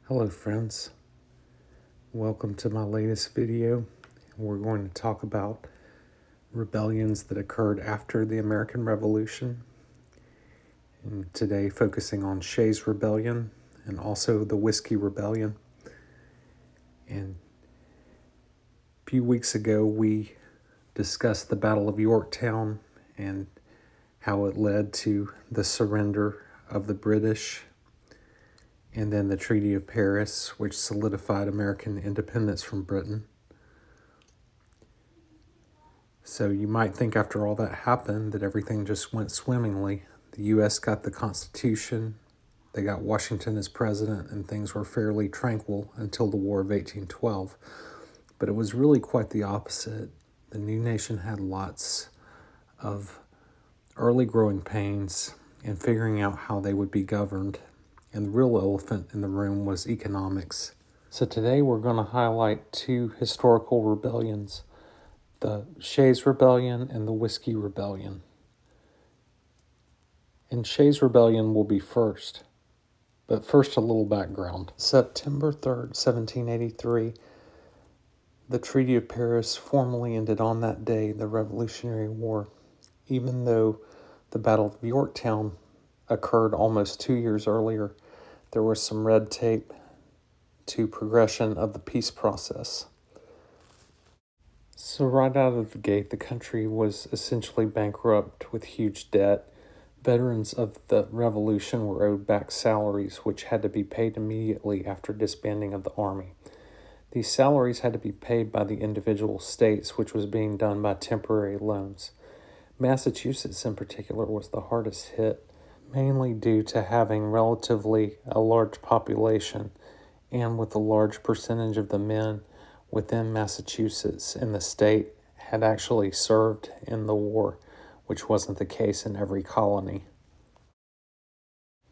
Hello friends, welcome to my latest video. We're going to talk about rebellions that occurred after the American Revolution, and today focusing on Shays Rebellion and also the Whiskey Rebellion. And a few weeks ago we discussed the Battle of Yorktown and how it led to the surrender of the British, and then the Treaty of Paris, which solidified American independence from Britain. So you might think after all that happened that everything just went swimmingly. The U.S. got the Constitution, they got Washington as president, and things were fairly tranquil until the War of 1812. But it was really quite the opposite. The new nation had lots of early growing pains in figuring out how they would be governed. And the real elephant in the room was economics. So today we're going to highlight two historical rebellions: the Shays Rebellion and the Whiskey Rebellion. And Shays Rebellion will be first. But first, a little background. September 3rd, 1783, the Treaty of Paris formally ended on that day the Revolutionary War, even though the Battle of Yorktown occurred almost 2 years earlier. There was some red tape to progression of the peace process. So right out of the gate, the country was essentially bankrupt with huge debt. Veterans of the Revolution were owed back salaries, which had to be paid immediately after disbanding of the Army. These salaries had to be paid by the individual states, which was being done by temporary loans. Massachusetts, in particular, was the hardest hit, mainly due to having relatively a large population and with a large percentage of the men within Massachusetts in the state had actually served in the war, which wasn't the case in every colony.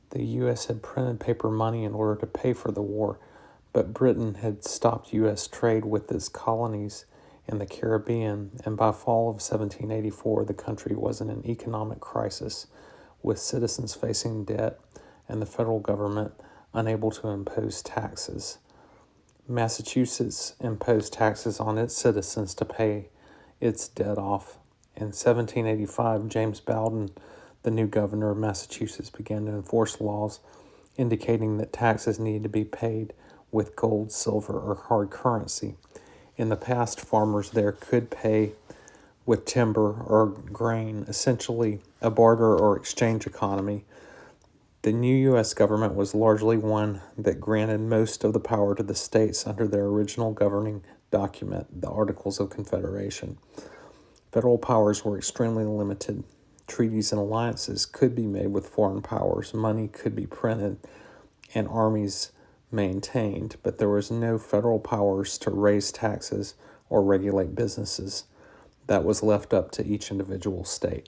The U.S. had printed paper money in order to pay for the war, but Britain had stopped U.S. trade with its colonies in the Caribbean, and by fall of 1784, the country was in an economic crisis, with citizens facing debt and the federal government unable to impose taxes. Massachusetts imposed taxes on its citizens to pay its debt off. In 1785, James Bowdoin, the new governor of Massachusetts, began to enforce laws indicating that taxes needed to be paid with gold, silver, or hard currency. In the past, farmers there could pay with timber or grain, essentially a barter or exchange economy. The new U.S. government was largely one that granted most of the power to the states under their original governing document, the Articles of Confederation. Federal powers were extremely limited. Treaties and alliances could be made with foreign powers, money could be printed, and armies maintained, but there was no federal powers to raise taxes or regulate businesses. That was left up to each individual state.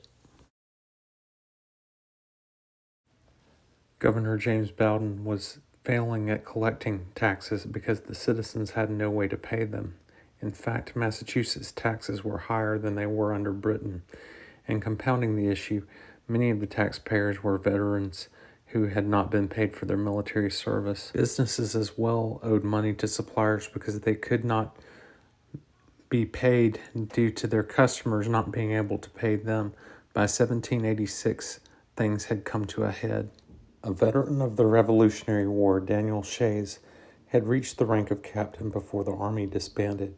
Governor James Bowdoin was failing at collecting taxes because the citizens had no way to pay them. In fact, Massachusetts taxes were higher than they were under Britain. And compounding the issue, many of the taxpayers were veterans who had not been paid for their military service. Businesses as well owed money to suppliers because they could not be paid due to their customers not being able to pay them. By 1786, things had come to a head. A veteran of the Revolutionary War, Daniel Shays, had reached the rank of captain before the Army disbanded.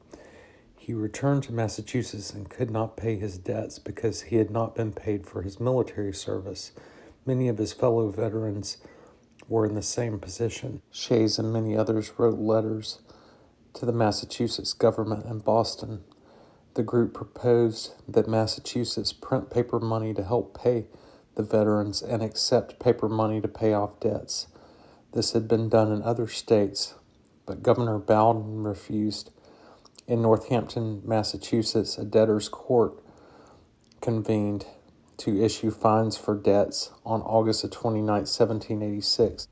He returned to Massachusetts and could not pay his debts because he had not been paid for his military service. Many of his fellow veterans were in the same position. Shays and many others wrote letters to the Massachusetts government in Boston. The group proposed that Massachusetts print paper money to help pay the veterans and accept paper money to pay off debts. This had been done in other states, but Governor Bowdoin refused. In Northampton, Massachusetts, a debtor's court convened to issue fines for debts on August 29, 1786.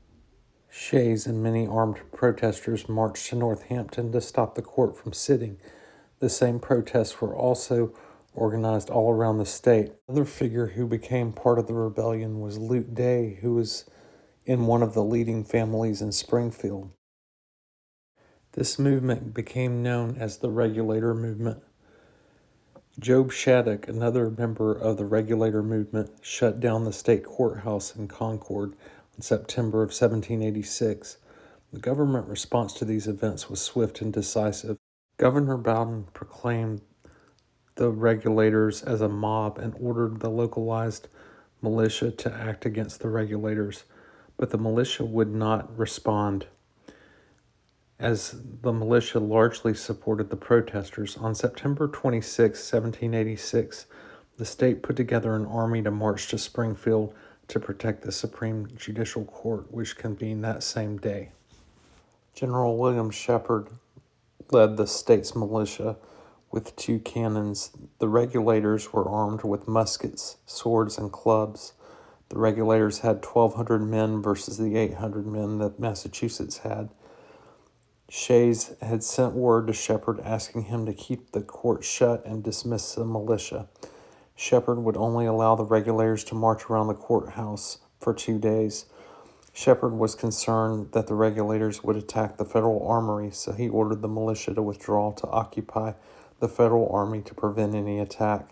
Shays and many armed protesters marched to Northampton to stop the court from sitting. The same protests were also organized all around the state. Another figure who became part of the rebellion was Luke Day, who was in one of the leading families in Springfield. This movement became known as the Regulator Movement. Job Shattuck, another member of the Regulator Movement, shut down the state courthouse in Concord in September of 1786. The government response to these events was swift and decisive. Governor Bowdoin proclaimed the regulators as a mob and ordered the localized militia to act against the regulators, but the militia would not respond, as the militia largely supported the protesters. On September 26, 1786, the state put together an army to march to Springfield to protect the Supreme Judicial Court, which convened that same day. General William Shepherd led the state's militia with 2 cannons. The regulators were armed with muskets, swords, and clubs. The regulators had 1,200 men versus the 800 men that Massachusetts had. Shays had sent word to Shepherd asking him to keep the court shut and dismiss the militia. Shepherd would only allow the regulators to march around the courthouse for 2 days. Shepherd was concerned that the regulators would attack the federal armory, so he ordered the militia to withdraw to occupy the federal army to prevent any attack.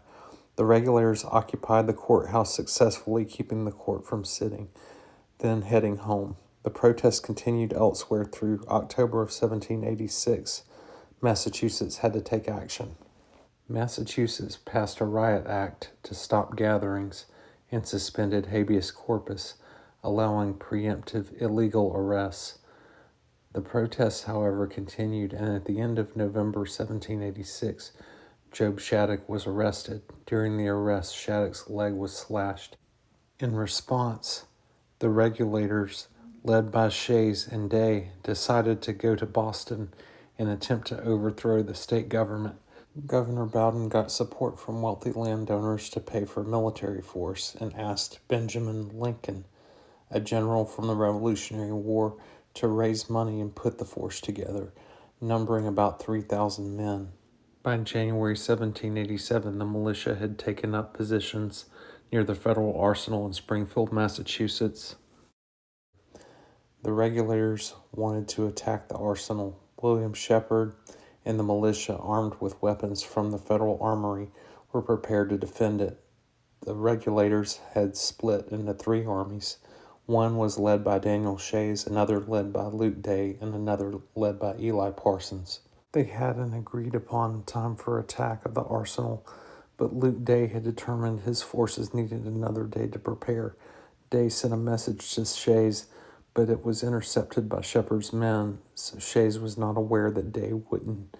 The regulators occupied the courthouse successfully, keeping the court from sitting, then heading home. The protests continued elsewhere through October of 1786. Massachusetts had to take action. Massachusetts passed a riot act to stop gatherings and suspended habeas corpus, allowing preemptive illegal arrests. The protests, however, continued, and at the end of November 1786, Job Shattuck was arrested. During the arrest, Shattuck's leg was slashed. In response, the regulators, led by Shays and Day, decided to go to Boston and attempt to overthrow the state government. Governor Bowdoin got support from wealthy landowners to pay for military force and asked Benjamin Lincoln, a general from the Revolutionary War, to raise money and put the force together, numbering about 3,000 men. By January 1787, the militia had taken up positions near the federal arsenal in Springfield, Massachusetts. The regulators wanted to attack the arsenal. William Shepherd and the militia, armed with weapons from the federal armory, were prepared to defend it. The regulators had split into 3 armies. One was led by Daniel Shays, another led by Luke Day, and another led by Eli Parsons. They had an agreed-upon time for attack of the arsenal, but Luke Day had determined his forces needed another day to prepare. Day sent a message to Shays, but it was intercepted by Shepherd's men, so Shays was not aware that Day wouldn't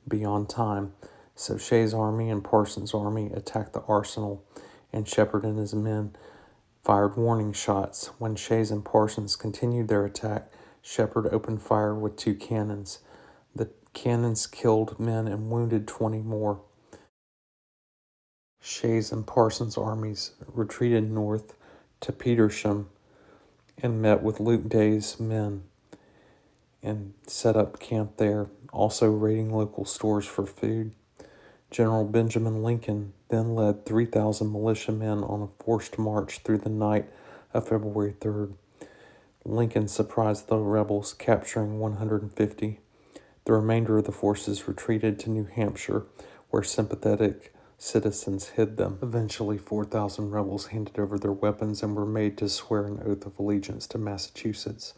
be on time. So Shays' army and Parsons' army attacked the arsenal, and Shepherd and his men fired warning shots. When Shays and Parsons continued their attack, Shepherd opened fire with 2 cannons. The cannons killed men and wounded 20 more. Shays and Parsons' armies retreated north to Petersham and met with Luke Day's men and set up camp there, also raiding local stores for food. General Benjamin Lincoln then led 3,000 militiamen on a forced march through the night of February 3rd. Lincoln surprised the rebels, capturing 150. The remainder of the forces retreated to New Hampshire, where sympathetic citizens hid them. Eventually, 4,000 rebels handed over their weapons and were made to swear an oath of allegiance to Massachusetts.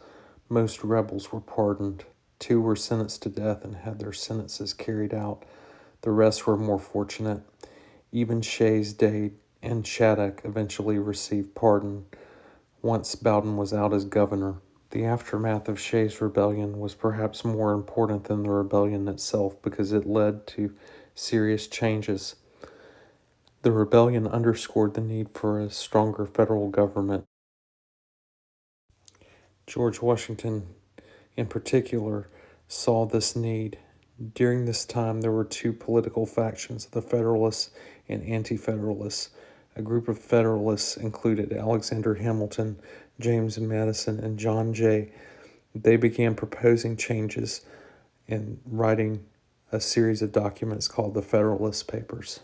Most rebels were pardoned. 2 were sentenced to death and had their sentences carried out. The rest were more fortunate. Even Shays, Day, and Shattuck eventually received pardon once Bowdoin was out as governor. The aftermath of Shays' rebellion was perhaps more important than the rebellion itself because it led to serious changes. The rebellion underscored the need for a stronger federal government. George Washington, in particular, saw this need. During this time, there were 2 political factions, the Federalists and Anti-Federalists. A group of Federalists included Alexander Hamilton, James Madison, and John Jay. They began proposing changes and writing a series of documents called the Federalist Papers.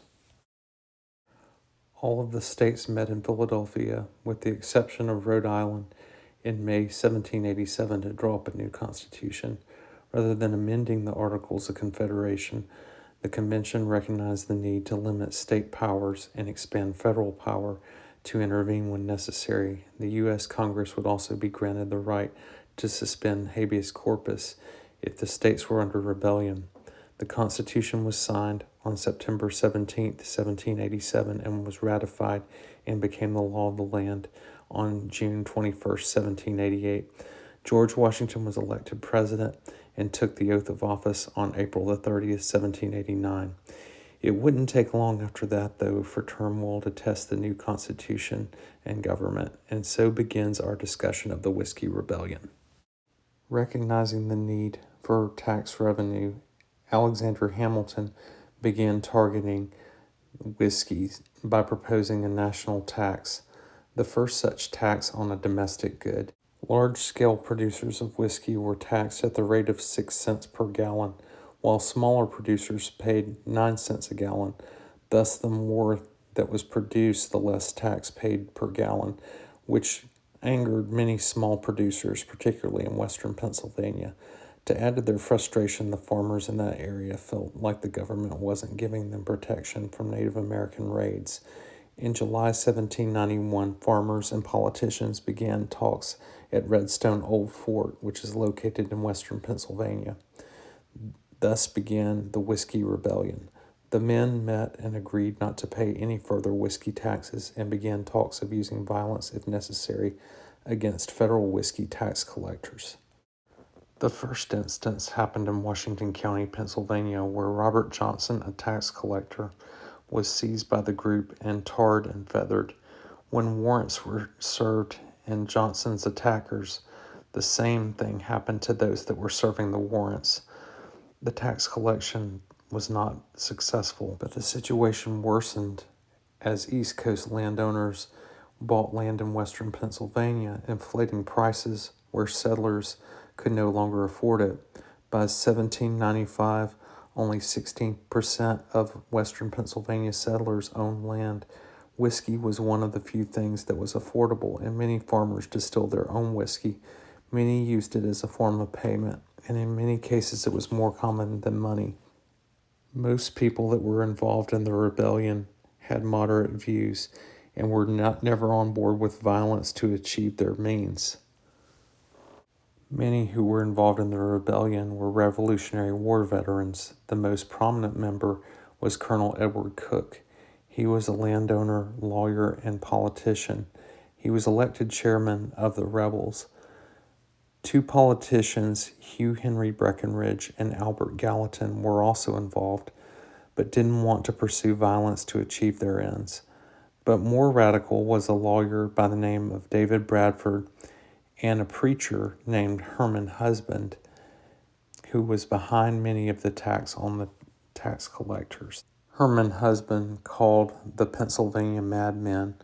All of the states met in Philadelphia, with the exception of Rhode Island, in May 1787 to draw up a new constitution. Rather than amending the Articles of Confederation, the convention recognized the need to limit state powers and expand federal power to intervene when necessary. The U.S. Congress would also be granted the right to suspend habeas corpus if the states were under rebellion. The Constitution was signed on September 17, 1787, and was ratified and became the law of the land on June 21, 1788. George Washington was elected president and took the oath of office on April the 30th, 1789. It wouldn't take long after that, though, for turmoil to test the new Constitution and government, and so begins our discussion of the Whiskey Rebellion. Recognizing the need for tax revenue, Alexander Hamilton began targeting whiskey by proposing a national tax, the first such tax on a domestic good. Large-scale producers of whiskey were taxed at the rate of 6 cents per gallon, while smaller producers paid 9 cents a gallon. Thus, the more that was produced, the less tax paid per gallon, which angered many small producers, particularly in western Pennsylvania. To add to their frustration, the farmers in that area felt like the government wasn't giving them protection from Native American raids. In July 1791, farmers and politicians began talks at Redstone Old Fort, which is located in western Pennsylvania. Thus began the Whiskey Rebellion. The men met and agreed not to pay any further whiskey taxes and began talks of using violence if necessary against federal whiskey tax collectors. The first instance happened in Washington County, Pennsylvania, where Robert Johnson, a tax collector, was seized by the group and tarred and feathered. When warrants were served and Johnson's attackers, the same thing happened to those that were serving the warrants. The tax collection was not successful, but the situation worsened as East Coast landowners bought land in western Pennsylvania, inflating prices where settlers could no longer afford it. By 1795, only 16% of western Pennsylvania settlers owned land. Whiskey was one of the few things that was affordable, and many farmers distilled their own whiskey. Many used it as a form of payment, and in many cases it was more common than money. Most people that were involved in the rebellion had moderate views and were never on board with violence to achieve their means. Many who were involved in the rebellion were Revolutionary War veterans. The most prominent member was Colonel Edward Cook. He was a landowner, lawyer, and politician. He was elected chairman of the rebels. Two politicians, Hugh Henry Breckinridge and Albert Gallatin, were also involved, but didn't want to pursue violence to achieve their ends. But more radical was a lawyer by the name of David Bradford and a preacher named Herman Husband, who was behind many of the attacks on the tax collectors. Herman Husband, called the Pennsylvania Madmen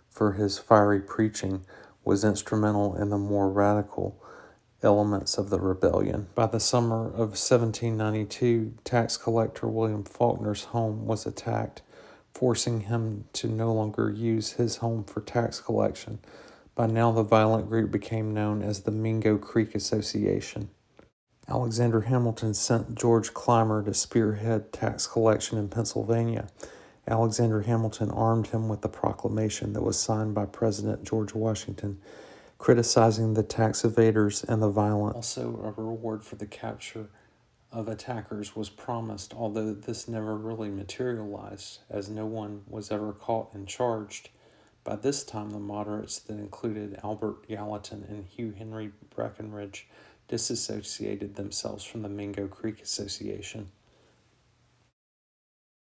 for his fiery preaching, was instrumental in the more radical elements of the rebellion. By the summer of 1792, tax collector William Faulkner's home was attacked, forcing him to no longer use his home for tax collection. By now, the violent group became known as the Mingo Creek Association. Alexander Hamilton sent George Clymer to spearhead tax collection in Pennsylvania. Alexander Hamilton armed him with a proclamation that was signed by President George Washington, criticizing the tax evaders and the violence. Also, a reward for the capture of attackers was promised, although this never really materialized, as no one was ever caught and charged. By this time, the moderates that included Albert Gallatin and Hugh Henry Breckinridge disassociated themselves from the Mingo Creek Association.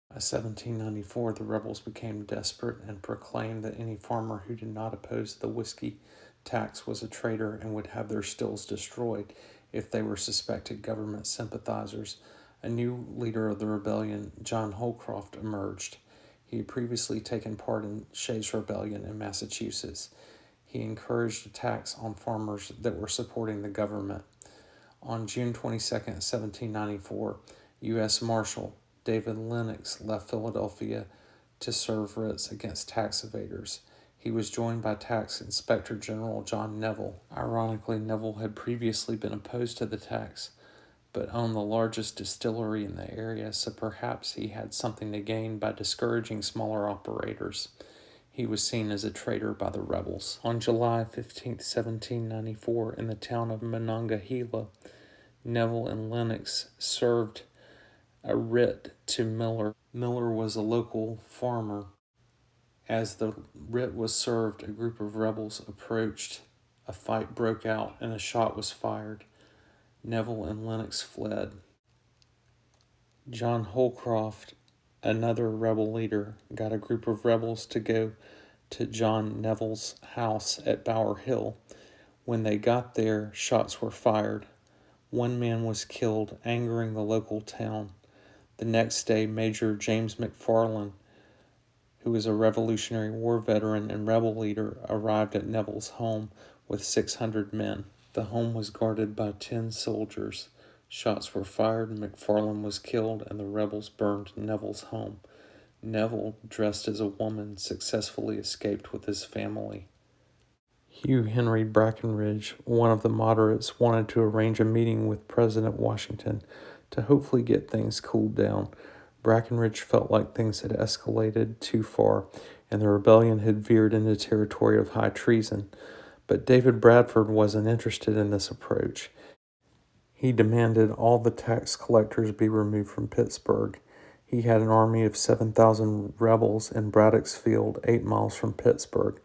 By 1794, the rebels became desperate and proclaimed that any farmer who did not oppose the whiskey tax was a traitor and would have their stills destroyed if they were suspected government sympathizers. A new leader of the rebellion, John Holcroft, emerged. He had previously taken part in Shays' rebellion in Massachusetts. He encouraged attacks on farmers that were supporting the government. On June 22, 1794, U.S. Marshal David Lennox left Philadelphia to serve writs against tax evaders. He was joined by Tax Inspector General John Neville. Ironically, Neville had previously been opposed to the tax, but owned the largest distillery in the area, so perhaps he had something to gain by discouraging smaller operators. He was seen as a traitor by the rebels. On July 15, 1794, in the town of Monongahela, Neville and Lennox served a writ to Miller. Miller was a local farmer. As the writ was served, a group of rebels approached. A fight broke out and a shot was fired. Neville and Lennox fled. John Holcroft, another rebel leader, got a group of rebels to go to John Neville's house at Bower Hill. When they got there, shots were fired. One man was killed, angering the local town. The next day, Major James McFarland, who was a Revolutionary War veteran and rebel leader, arrived at Neville's home with 600 men. The home was guarded by 10 soldiers. Shots were fired, McFarland was killed, and the rebels burned Neville's home. Neville, dressed as a woman, successfully escaped with his family. Hugh Henry Brackenridge, one of the moderates, wanted to arrange a meeting with President Washington to hopefully get things cooled down. Brackenridge felt like things had escalated too far, and the rebellion had veered into territory of high treason. But David Bradford wasn't interested in this approach. He demanded all the tax collectors be removed from Pittsburgh. He had an army of 7,000 rebels in Braddock's Field, 8 miles from Pittsburgh.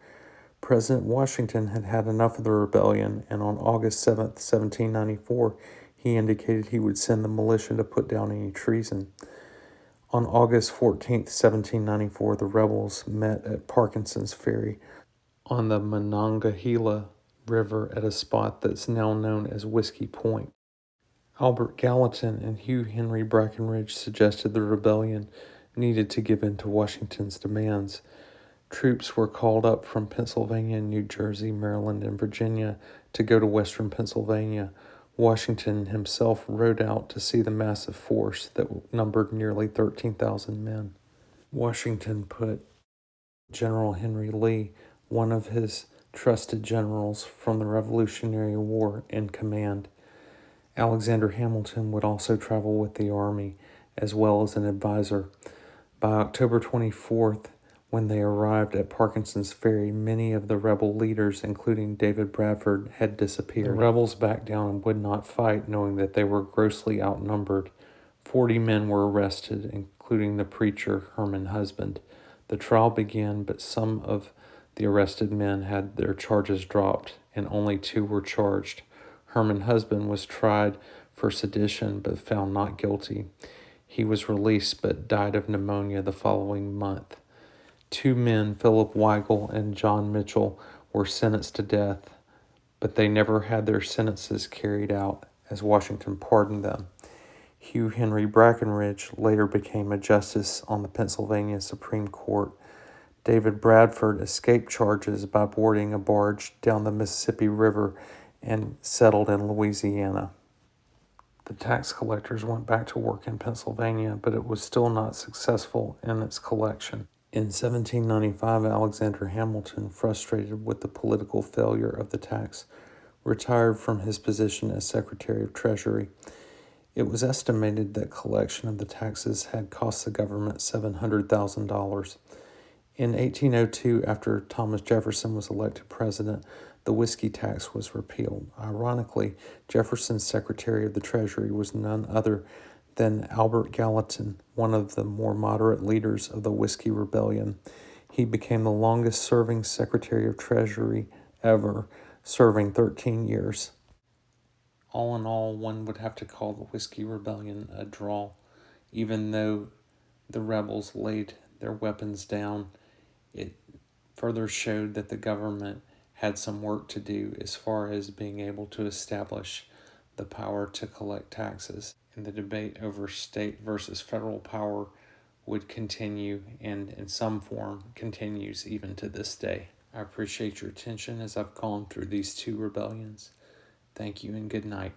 President Washington had had enough of the rebellion, and on August 7, 1794, he indicated he would send the militia to put down any treason. On August 14, 1794, the rebels met at Parkinson's Ferry on the Monongahela River at a spot that's now known as Whiskey Point. Albert Gallatin and Hugh Henry Brackenridge suggested the rebellion needed to give in to Washington's demands. Troops were called up from Pennsylvania, New Jersey, Maryland, and Virginia to go to western Pennsylvania. Washington himself rode out to see the massive force that numbered nearly 13,000 men. Washington put General Henry Lee, one of his trusted generals from the Revolutionary War, in command. Alexander Hamilton would also travel with the army, as well as an advisor. By October 24th, when they arrived at Parkinson's Ferry, many of the rebel leaders, including David Bradford, had disappeared. The rebels backed down and would not fight, knowing that they were grossly outnumbered. 40 men were arrested, including the preacher, Herman Husband. The trial began, but some of the arrested men had their charges dropped, and only 2 were charged. Herman Husband was tried for sedition, but found not guilty. He was released, but died of pneumonia the following month. 2 men, Philip Weigel and John Mitchell, were sentenced to death, but they never had their sentences carried out, as Washington pardoned them. Hugh Henry Brackenridge later became a justice on the Pennsylvania Supreme Court. David Bradford escaped charges by boarding a barge down the Mississippi River and settled in Louisiana. The tax collectors went back to work in Pennsylvania, but it was still not successful in its collection. In 1795, Alexander Hamilton, frustrated with the political failure of the tax, retired from his position as Secretary of Treasury. It was estimated that collection of the taxes had cost the government $700,000. In 1802, after Thomas Jefferson was elected president, the whiskey tax was repealed. Ironically, Jefferson's Secretary of the Treasury was none other than Albert Gallatin, one of the more moderate leaders of the Whiskey Rebellion. He became the longest-serving Secretary of Treasury ever, serving 13 years. All in all, one would have to call the Whiskey Rebellion a draw. Even though the rebels laid their weapons down, it further showed that the government had some work to do as far as being able to establish the power to collect taxes. And the debate over state versus federal power would continue, and in some form continues even to this day. I appreciate your attention as I've gone through these 2 rebellions. Thank you and good night.